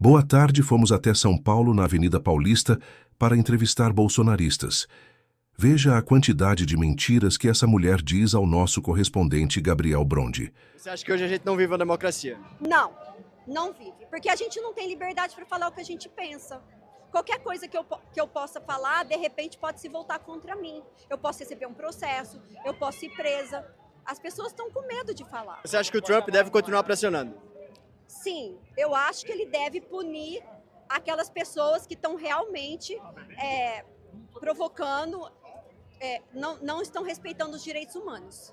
Boa tarde, fomos até São Paulo, na Avenida Paulista, para entrevistar bolsonaristas. Veja a quantidade de mentiras que essa mulher diz ao nosso correspondente Gabriel Brondi. Você acha que hoje a gente não vive uma democracia? Não, não vive. Porque a gente não tem liberdade para falar o que a gente pensa. Qualquer coisa que eu possa falar, de repente, pode se voltar contra mim. Eu posso receber um processo, eu posso ir presa. As pessoas estão com medo de falar. Você acha que o Trump deve continuar pressionando? Sim, eu acho que ele deve punir aquelas pessoas que estão realmente provocando, não estão respeitando os direitos humanos.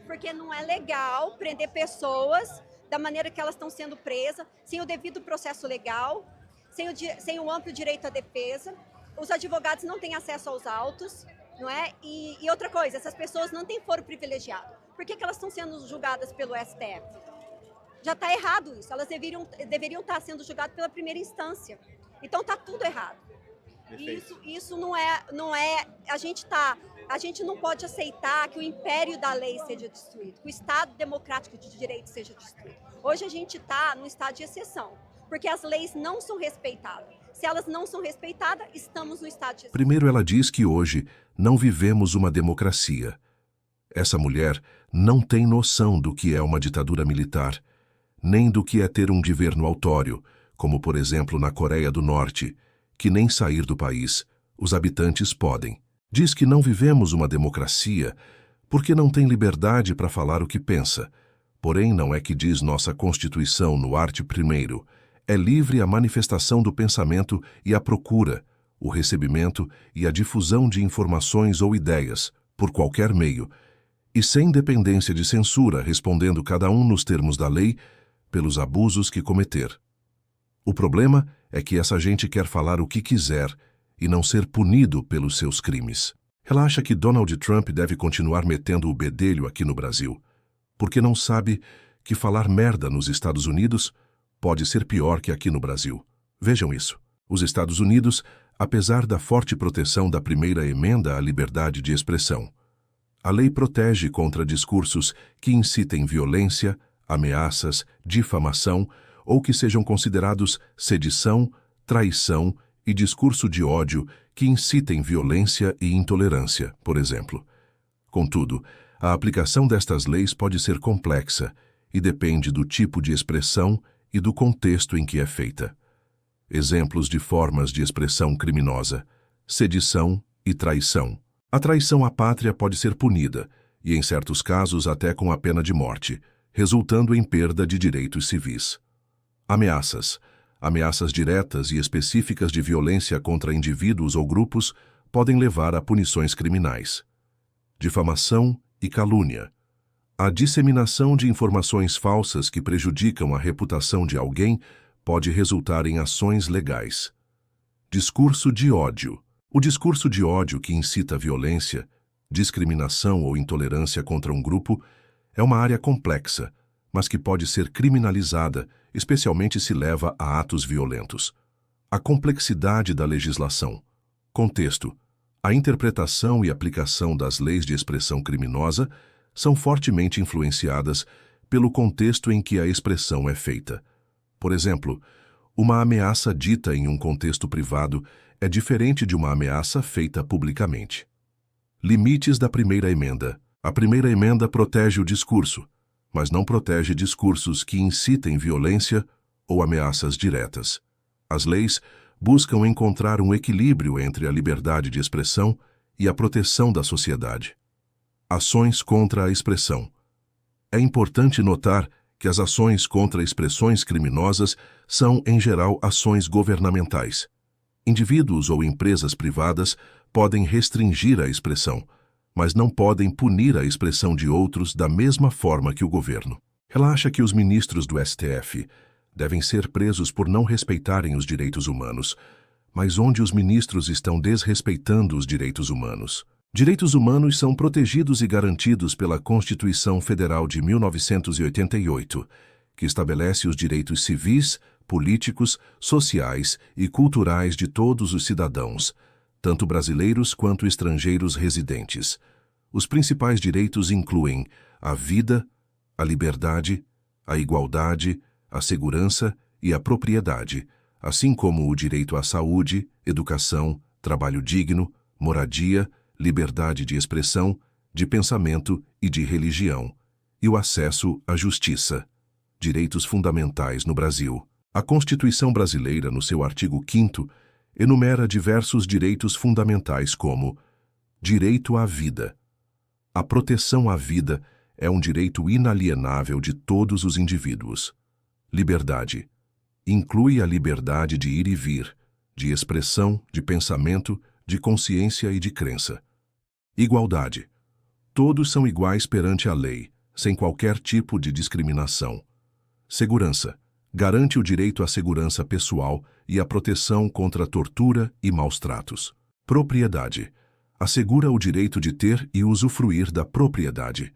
Porque não é legal prender pessoas da maneira que elas estão sendo presas, sem o devido processo legal, sem o amplo direito à defesa. Os advogados não têm acesso aos autos, não é? E outra coisa, essas pessoas não têm foro privilegiado. Por que elas estão sendo julgadas pelo STF? Já está errado isso, elas deveriam estar sendo julgadas pela primeira instância. Então está tudo errado. Isso não é a gente não pode aceitar que o império da lei seja destruído, que o Estado democrático de direito seja destruído. Hoje a gente está num estado de exceção, porque as leis não são respeitadas. Se elas não são respeitadas, estamos no estado de exceção. Primeiro, ela diz que hoje não vivemos uma democracia. Essa mulher não tem noção do que é uma ditadura militar, nem do que é ter um governo autório, como por exemplo na Coreia do Norte, que nem sair do país os habitantes podem. Diz que não vivemos uma democracia porque não tem liberdade para falar o que pensa. Porém, não é que diz nossa Constituição no art. 1º, é livre a manifestação do pensamento e a procura, o recebimento e a difusão de informações ou ideias, por qualquer meio, e sem dependência de censura, respondendo cada um nos termos da lei, pelos abusos que cometer. O problema é que essa gente quer falar o que quiser e não ser punido pelos seus crimes. Ela acha que Donald Trump deve continuar metendo o bedelho aqui no Brasil, porque não sabe que falar merda nos Estados Unidos pode ser pior que aqui no Brasil. Vejam isso. Os Estados Unidos, apesar da forte proteção da primeira emenda à liberdade de expressão, a lei protege contra discursos que incitem violência, ameaças, difamação ou que sejam considerados sedição, traição e discurso de ódio que incitem violência e intolerância, por exemplo. Contudo, a aplicação destas leis pode ser complexa e depende do tipo de expressão e do contexto em que é feita. Exemplos de formas de expressão criminosa: sedição e traição. A traição à pátria pode ser punida, e em certos casos até com a pena de morte, resultando em perda de direitos civis. Ameaças. Ameaças diretas e específicas de violência contra indivíduos ou grupos podem levar a punições criminais. Difamação e calúnia. A disseminação de informações falsas que prejudicam a reputação de alguém pode resultar em ações legais. Discurso de ódio. O discurso de ódio que incita violência, discriminação ou intolerância contra um grupo é uma área complexa, mas que pode ser criminalizada, especialmente se leva a atos violentos. A complexidade da legislação. Contexto. A interpretação e aplicação das leis de expressão criminosa são fortemente influenciadas pelo contexto em que a expressão é feita. Por exemplo, uma ameaça dita em um contexto privado é diferente de uma ameaça feita publicamente. Limites da primeira emenda. A primeira emenda protege o discurso, mas não protege discursos que incitem violência ou ameaças diretas. As leis buscam encontrar um equilíbrio entre a liberdade de expressão e a proteção da sociedade. Ações contra a expressão. É importante notar que as ações contra expressões criminosas são, em geral, ações governamentais. Indivíduos ou empresas privadas podem restringir a expressão, mas não podem punir a expressão de outros da mesma forma que o governo. Ela acha que os ministros do STF devem ser presos por não respeitarem os direitos humanos, mas onde os ministros estão desrespeitando os direitos humanos? Direitos humanos são protegidos e garantidos pela Constituição Federal de 1988, que estabelece os direitos civis, políticos, sociais e culturais de todos os cidadãos, tanto brasileiros quanto estrangeiros residentes. Os principais direitos incluem a vida, a liberdade, a igualdade, a segurança e a propriedade, assim como o direito à saúde, educação, trabalho digno, moradia, liberdade de expressão, de pensamento e de religião, e o acesso à justiça, direitos fundamentais no Brasil. A Constituição brasileira, no seu artigo 5º, enumera diversos direitos fundamentais como direito à vida. A proteção à vida é um direito inalienável de todos os indivíduos. Liberdade. Inclui a liberdade de ir e vir, de expressão, de pensamento, de consciência e de crença. Igualdade. Todos são iguais perante a lei, sem qualquer tipo de discriminação. Segurança. Garante o direito à segurança pessoal e à proteção contra tortura e maus-tratos. Propriedade. Assegura o direito de ter e usufruir da propriedade.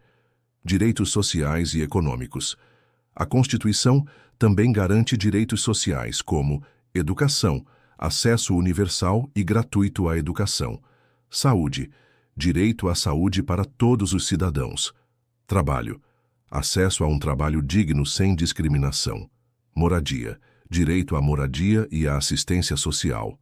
Direitos sociais e econômicos. A Constituição também garante direitos sociais como educação, acesso universal e gratuito à educação, saúde, direito à saúde para todos os cidadãos, trabalho, acesso a um trabalho digno sem discriminação, moradia, direito à moradia e à assistência social,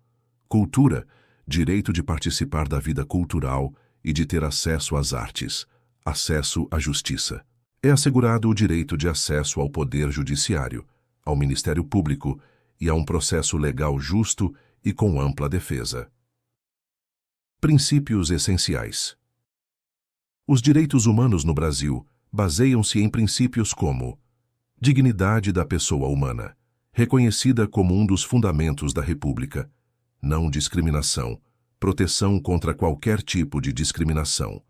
cultura, direito de participar da vida cultural e de ter acesso às artes, acesso à justiça. É assegurado o direito de acesso ao Poder Judiciário, ao Ministério Público e a um processo legal justo e com ampla defesa. Princípios essenciais. Os direitos humanos no Brasil baseiam-se em princípios como dignidade da pessoa humana, reconhecida como um dos fundamentos da República, não discriminação, proteção contra qualquer tipo de discriminação,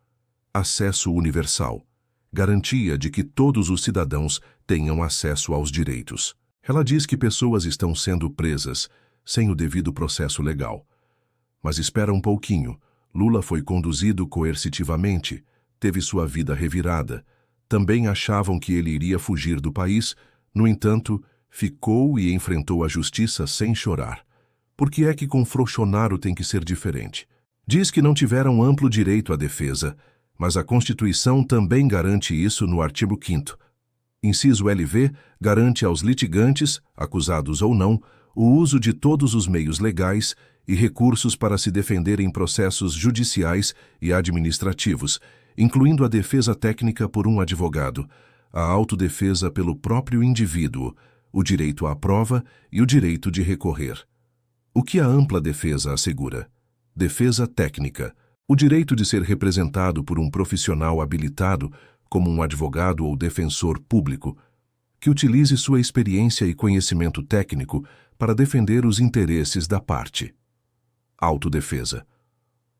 acesso universal, garantia de que todos os cidadãos tenham acesso aos direitos. Ela diz que pessoas estão sendo presas sem o devido processo legal. Mas espera um pouquinho. Lula foi conduzido coercitivamente, teve sua vida revirada. Também achavam que ele iria fugir do país, no entanto, ficou e enfrentou a justiça sem chorar. Por que é que com Bolsonaro tem que ser diferente? Diz que não tiveram amplo direito à defesa, mas a Constituição também garante isso no artigo 5º. Inciso LV garante aos litigantes, acusados ou não, o uso de todos os meios legais e recursos para se defender em processos judiciais e administrativos, incluindo a defesa técnica por um advogado, a autodefesa pelo próprio indivíduo, o direito à prova e o direito de recorrer. O que a ampla defesa assegura? Defesa técnica. O direito de ser representado por um profissional habilitado, como um advogado ou defensor público, que utilize sua experiência e conhecimento técnico para defender os interesses da parte. Autodefesa.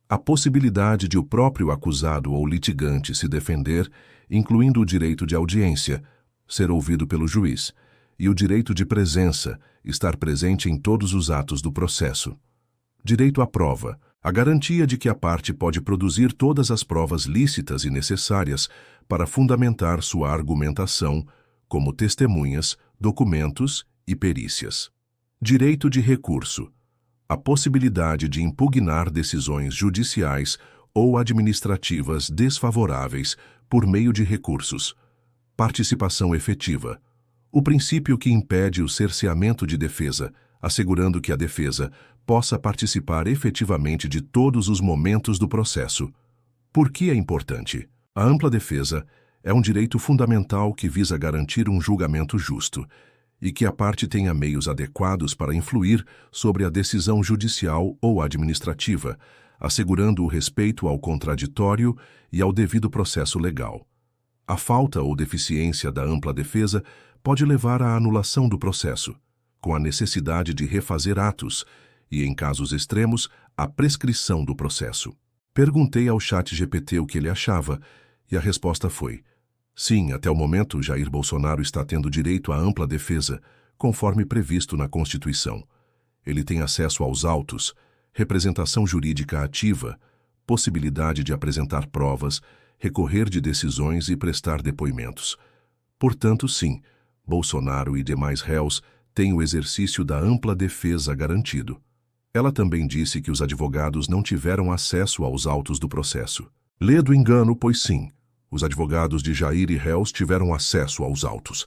A possibilidade de o próprio acusado ou litigante se defender, incluindo o direito de audiência, ser ouvido pelo juiz, e o direito de presença, estar presente em todos os atos do processo. Direito à prova. A garantia de que a parte pode produzir todas as provas lícitas e necessárias para fundamentar sua argumentação, como testemunhas, documentos e perícias. Direito de recurso. A possibilidade de impugnar decisões judiciais ou administrativas desfavoráveis por meio de recursos. Participação efetiva. O princípio que impede o cerceamento de defesa, assegurando que a defesa possa participar efetivamente de todos os momentos do processo. Por que é importante? A ampla defesa é um direito fundamental que visa garantir um julgamento justo e que a parte tenha meios adequados para influir sobre a decisão judicial ou administrativa, assegurando o respeito ao contraditório e ao devido processo legal. A falta ou deficiência da ampla defesa pode levar à anulação do processo, com a necessidade de refazer atos e, em casos extremos, a prescrição do processo. Perguntei ao ChatGPT o que ele achava e a resposta foi: sim, até o momento Jair Bolsonaro está tendo direito à ampla defesa, conforme previsto na Constituição. Ele tem acesso aos autos, representação jurídica ativa, possibilidade de apresentar provas, recorrer de decisões e prestar depoimentos. Portanto, sim, Bolsonaro e demais réus têm o exercício da ampla defesa garantido. Ela também disse que os advogados não tiveram acesso aos autos do processo. Lê do engano, pois sim, os advogados de Jair e réus tiveram acesso aos autos.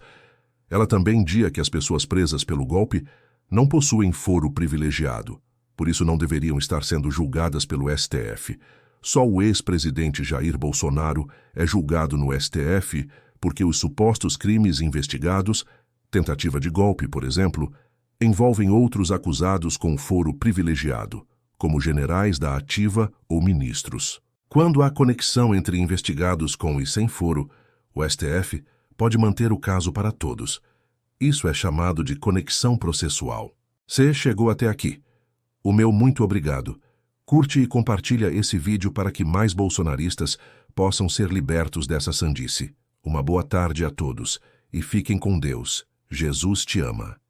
Ela também dizia que as pessoas presas pelo golpe não possuem foro privilegiado, por isso não deveriam estar sendo julgadas pelo STF. Só o ex-presidente Jair Bolsonaro é julgado no STF porque os supostos crimes investigados, tentativa de golpe, por exemplo, envolvem outros acusados com foro privilegiado, como generais da ativa ou ministros. Quando há conexão entre investigados com e sem foro, o STF pode manter o caso para todos. Isso é chamado de conexão processual. Você chegou até aqui. O meu muito obrigado. Curte e compartilha esse vídeo para que mais bolsonaristas possam ser libertos dessa sandice. Uma boa tarde a todos e fiquem com Deus. Jesus te ama.